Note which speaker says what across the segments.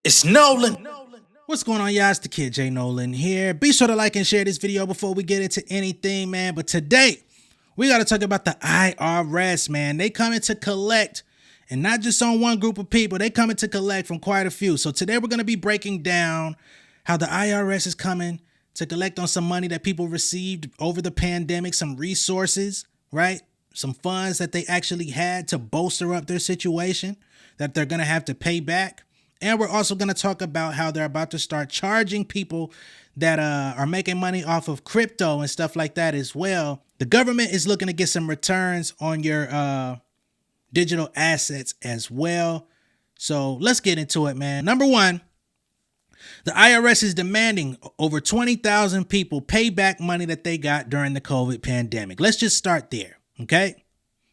Speaker 1: It's Nolan.
Speaker 2: What's going on, y'all? It's the kid J Nolan here. Be sure to like and share this video before we get into anything, man. But today, we got to talk about the IRS, man. They coming to collect, and not just on one group of people. They coming to collect from quite a few. So today, we're going to be breaking down how the IRS is coming to collect on some money that people received over the pandemic, some resources, right? Some funds that they actually had to bolster up their situation that they're going to have to pay back. And we're also going to talk about how they're about to start charging people that are making money off of crypto and stuff like that as well. The government is looking to get some returns on your digital assets as well. So let's get into it, man. Number one, the IRS is demanding over 20,000 people pay back money that they got during the COVID pandemic. Let's just start there, okay?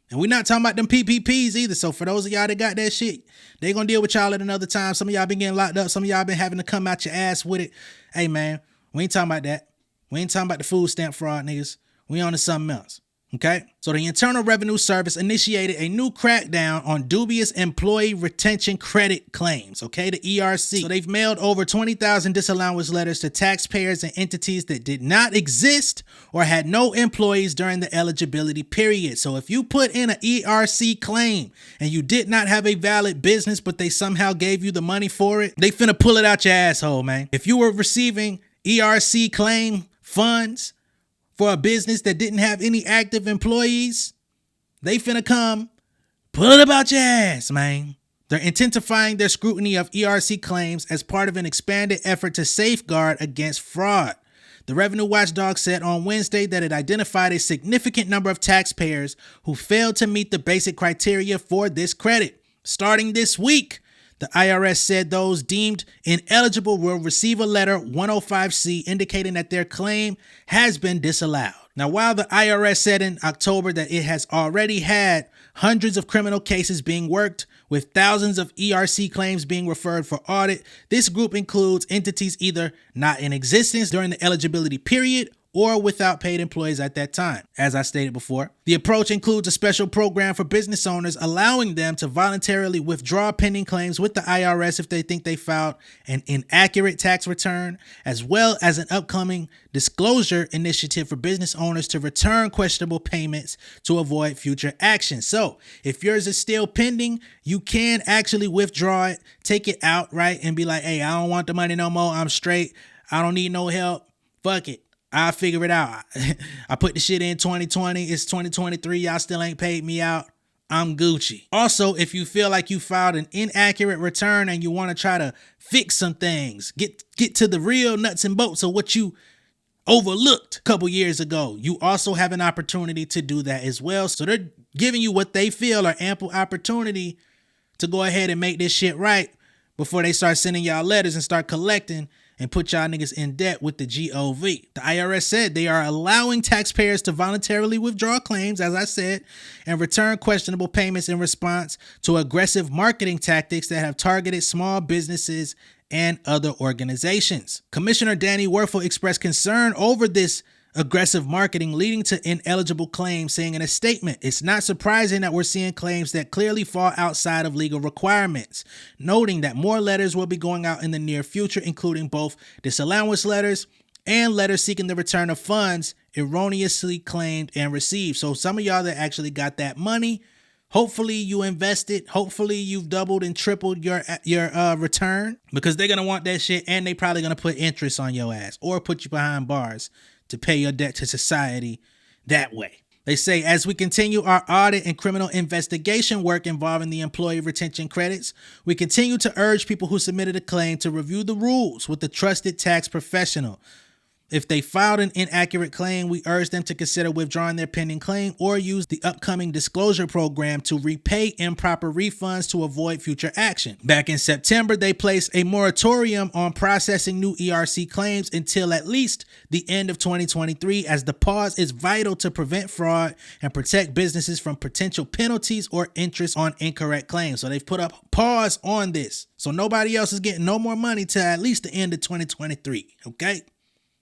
Speaker 2: And we're not talking about them PPPs either. So for those of y'all that got that shit, they gonna deal with y'all at another time. Some of y'all been getting locked up. Some of y'all been having to come out your ass with it. Hey, man, we ain't talking about that. We ain't talking about the food stamp fraud, niggas. We on to something else. Okay, so the Internal Revenue Service initiated a new crackdown on dubious employee retention credit claims, okay, the ERC. So they've mailed over 20,000 disallowance letters to taxpayers and entities that did not exist or had no employees during the eligibility period. So if you put in an ERC claim and you did not have a valid business, but they somehow gave you the money for it, they finna pull it out your asshole, man. If you were receiving ERC claim funds for a business that didn't have any active employees, they finna come pull it about your ass, man. They're intensifying their scrutiny of ERC claims as part of an expanded effort to safeguard against fraud. The Revenue Watchdog said on Wednesday that it identified a significant number of taxpayers who failed to meet the basic criteria for this credit. Starting this week, the IRS said those deemed ineligible will receive a letter 105C indicating that their claim has been disallowed. Now, while the IRS said in October that it has already had hundreds of criminal cases being worked, with thousands of ERC claims being referred for audit, this group includes entities either not in existence during the eligibility period or without paid employees at that time. As I stated before, the approach includes a special program for business owners allowing them to voluntarily withdraw pending claims with the IRS if they think they filed an inaccurate tax return, as well as an upcoming disclosure initiative for business owners to return questionable payments to avoid future action. So if yours is still pending, you can actually withdraw it, take it out, right, and be like, hey, I don't want the money no more. I'm straight. I don't need no help. Fuck it. I'll figure it out. I put the shit in 2020. It's 2023. Y'all still ain't paid me out. I'm Gucci. Also, if you feel like you filed an inaccurate return and you want to try to fix some things, get to the real nuts and bolts of what you overlooked a couple years ago, you also have an opportunity to do that as well. So they're giving you what they feel are ample opportunity to go ahead and make this shit right before they start sending y'all letters and start collecting and put y'all niggas in debt with the GOV. The IRS said they are allowing taxpayers to voluntarily withdraw claims, as I said, and return questionable payments in response to aggressive marketing tactics that have targeted small businesses and other organizations. Commissioner Danny Werfel expressed concern over this aggressive marketing leading to ineligible claims, saying in a statement, it's not surprising that we're seeing claims that clearly fall outside of legal requirements, noting that more letters will be going out in the near future, including both disallowance letters and letters seeking the return of funds erroneously claimed and received. So some of y'all that actually got that money, hopefully you invested. Hopefully you've doubled and tripled your return, because they're going to want that shit, and they probably going to put interest on your ass or put you behind bars to pay your debt to society that way. They say, as we continue our audit and criminal investigation work involving the employee retention credits, we continue to urge people who submitted a claim to review the rules with a trusted tax professional. If they filed an inaccurate claim, we urge them to consider withdrawing their pending claim or use the upcoming disclosure program to repay improper refunds to avoid future action. Back in September, they placed a moratorium on processing new ERC claims until at least the end of 2023, as the pause is vital to prevent fraud and protect businesses from potential penalties or interest on incorrect claims. So they've put a pause on this, so nobody else is getting no more money till at least the end of 2023, okay?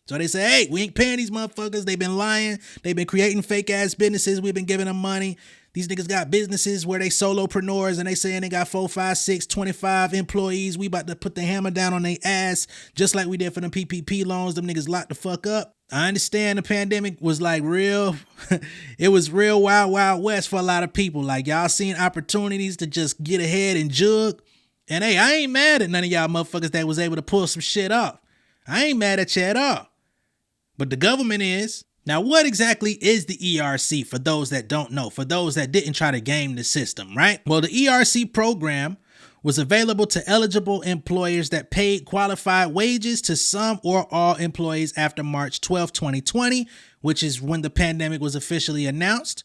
Speaker 2: So they say, hey, we ain't paying these motherfuckers. They've been lying. They've been creating fake ass businesses. We've been giving them money. These niggas got businesses where they solopreneurs and they saying they got 4, 5, 6, 25 employees. We about to put the hammer down on their ass just like we did for them PPP loans. Them niggas locked the fuck up. I understand the pandemic was like real. It was real wild, wild west for a lot of people. Like y'all seen opportunities to just get ahead and jug. And hey, I ain't mad at none of y'all motherfuckers that was able to pull some shit off. I ain't mad at you at all. But the government is. Now, what exactly is the ERC for those that don't know, for those that didn't try to game the system, right? Well, the ERC program was available to eligible employers that paid qualified wages to some or all employees after March 12, 2020, which is when the pandemic was officially announced.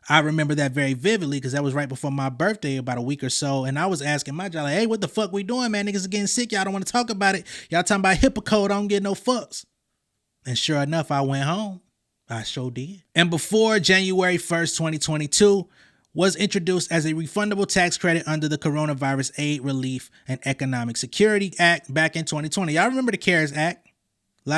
Speaker 2: I remember that very vividly because that was right before my birthday, about a week or so. And I was asking my job, like, hey, what the fuck we doing, man? Niggas are getting sick. Y'all don't want to talk about it. Y'all talking about HIPAA code. I don't get no fucks. And sure enough, I went home. I sure did. And before January 1st, 2022 was introduced as a refundable tax credit under the Coronavirus Aid, Relief, and Economic Security Act back in 2020. Y'all remember the CARES Act? A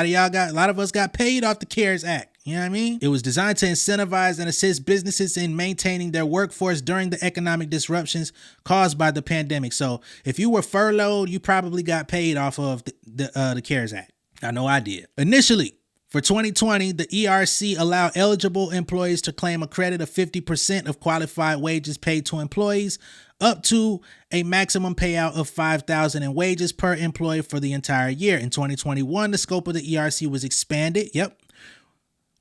Speaker 2: lot of us got paid off the CARES Act. You know what I mean? It was designed to incentivize and assist businesses in maintaining their workforce during the economic disruptions caused by the pandemic. So if you were furloughed, you probably got paid off of the CARES Act. I know I did. Initially, for 2020, the ERC allowed eligible employees to claim a credit of 50% of qualified wages paid to employees, up to a maximum payout of $5,000 in wages per employee for the entire year. In 2021, the scope of the ERC was expanded,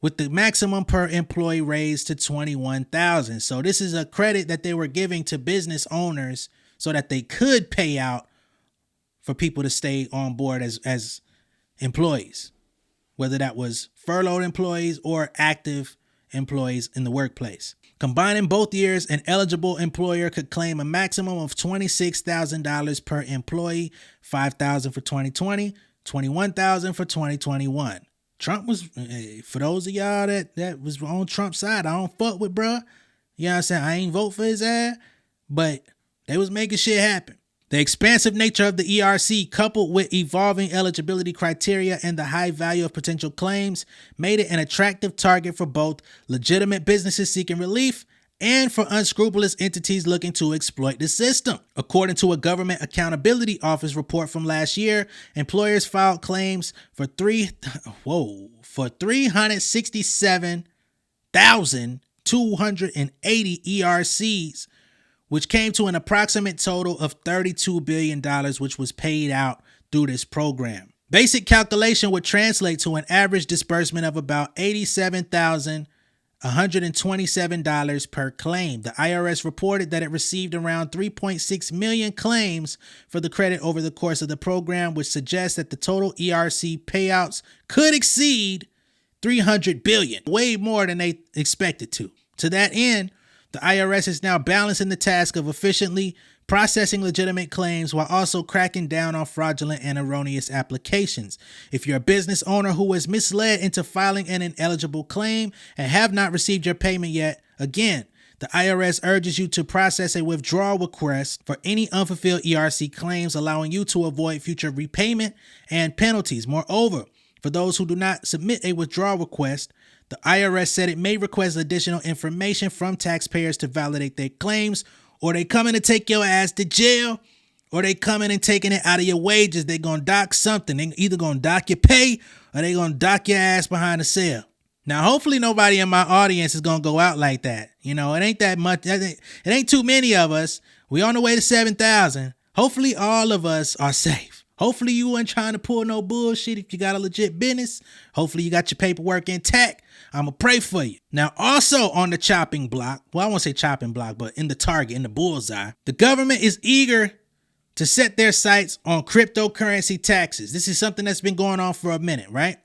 Speaker 2: with the maximum per employee raised to $21,000. So this is a credit that they were giving to business owners so that they could pay out for people to stay on board as employees, whether that was furloughed employees or active employees in the workplace. Combining both years, an eligible employer could claim a maximum of $26,000 per employee, $5,000 for 2020, $21,000 for 2021. Trump was, for those of y'all that was on Trump's side, I don't fuck with, bruh. You know what I'm saying? I ain't vote for his ass, but they was making shit happen. The expansive nature of the ERC, coupled with evolving eligibility criteria and the high value of potential claims, made it an attractive target for both legitimate businesses seeking relief and for unscrupulous entities looking to exploit the system. According to a Government Accountability Office report from last year, employers filed claims for 367,280 ERCs, which came to an approximate total of $32 billion, which was paid out through this program. Basic calculation would translate to an average disbursement of about $87,127 per claim. The IRS reported that it received around 3.6 million claims for the credit over the course of the program, which suggests that the total ERC payouts could exceed $300 billion, way more than they expected to. To that end, the IRS is now balancing the task of efficiently processing legitimate claims while also cracking down on fraudulent and erroneous applications. If you're a business owner who was misled into filing an ineligible claim and have not received your payment yet, again, the IRS urges you to process a withdrawal request for any unfulfilled ERC claims, allowing you to avoid future repayment and penalties. Moreover, for those who do not submit a withdrawal request, the IRS said it may request additional information from taxpayers to validate their claims, or they coming to take your ass to jail, or they coming and taking it out of your wages. They gonna dock something. They either gonna dock your pay or they gonna dock your ass behind the cell. Now, hopefully nobody in my audience is gonna go out like that. You know, it ain't that much. It ain't too many of us. We on the way to 7,000. Hopefully all of us are safe. Hopefully you ain't trying to pull no bullshit if you got a legit business. Hopefully you got your paperwork intact. I'm going to pray for you. Now, also on the chopping block, well, I won't say chopping block, but in the target, in the bullseye, the government is eager to set their sights on cryptocurrency taxes. This is something that's been going on for a minute, right?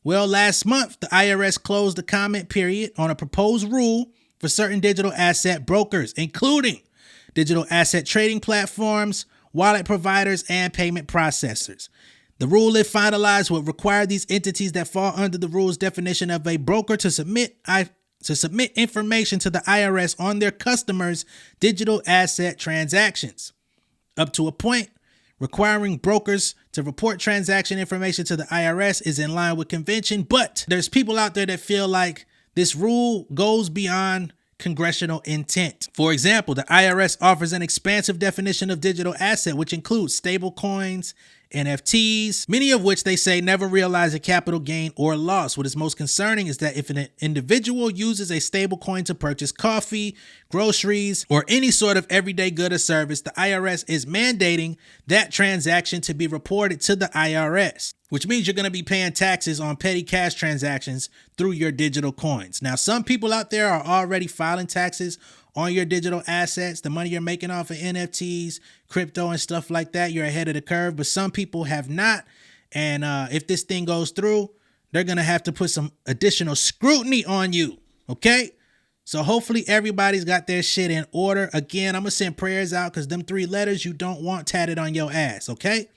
Speaker 2: Well, last month, the IRS closed the comment period on a proposed rule for certain digital asset brokers, including digital asset trading platforms, wallet providers, and payment processors. The rule, if finalized, would require these entities that fall under the rule's definition of a broker to submit information to the IRS on their customers' digital asset transactions. Up to a point, requiring brokers to report transaction information to the IRS is in line with convention, but there's people out there that feel like this rule goes beyond congressional intent. For example, the IRS offers an expansive definition of digital asset, which includes stable coins, NFTs, many of which they say never realize a capital gain or loss. What is most concerning is that if an individual uses a stable coin to purchase coffee, groceries, or any sort of everyday good or service, the IRS is mandating that transaction to be reported to the IRS, which means you're going to be paying taxes on petty cash transactions through your digital coins. Now, some people out there are already filing taxes on your digital assets, the money you're making off of NFTs, crypto, and stuff like that. You're ahead of the curve, but some people have not. And if this thing goes through, they're going to have to put some additional scrutiny on you, okay? So hopefully everybody's got their shit in order. Again, I'm going to send prayers out because them 3 letters you don't want tatted on your ass, okay?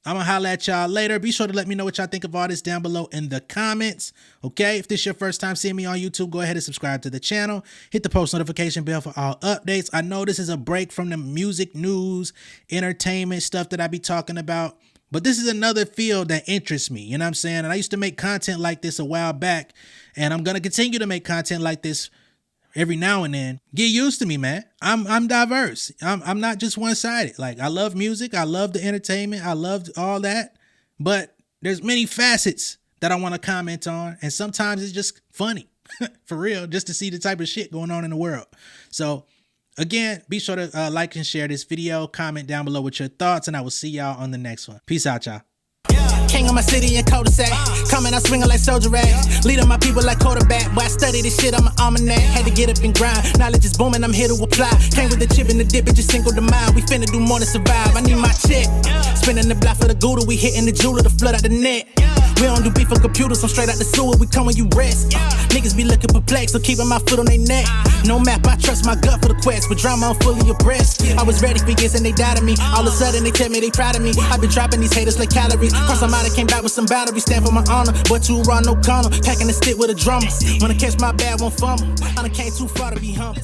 Speaker 2: I'm going to holler at y'all later. Be sure to let me know what y'all think of all this down below in the comments, okay? If this is your first time seeing me on YouTube, go ahead and subscribe to the channel. Hit the post notification bell for all updates. I know this is a break from the music, news, entertainment stuff that I be talking about, but this is another field that interests me, you know what I'm saying? And I used to make content like this a while back, and I'm going to continue to make content like this every now and then. Get used to me, man. I'm diverse. I'm not just one-sided. Like, I love music. I love the entertainment. I love all that. But there's many facets that I want to comment on. And sometimes it's just funny, for real, just to see the type of shit going on in the world. So, again, be sure to like and share this video. Comment down below with your thoughts. And I will see y'all on the next one. Peace out, y'all.
Speaker 1: King of my city and cul-de-sac. Coming out swinging like soldier rags. Leading my people like quarterback. Boy, I study this shit, I'm an almanac. Had to get up and grind. Knowledge is booming, I'm here to apply. Came with the chip and the dip, it just single the mind. We finna do more than survive. I need my check. Spinning the block for the Gouda. We hitting the jeweler to flood out the net. We don't do beef on computers, I'm straight out the sewer. We come when you rest. Niggas be looking perplexed, so keeping my foot on their neck. No map, I trust my gut for the quest. But drama, I'm fully abreast. I was ready for years and they died of me. All of a sudden they tell me they proud of me. I been dropping these haters like calories. Cross them out, I came back with some boundaries. Stand for my honor, but too raw, no corner. Packing the stick with a drummer. Wanna catch my bad, won't fumble. I done came too far to be humble.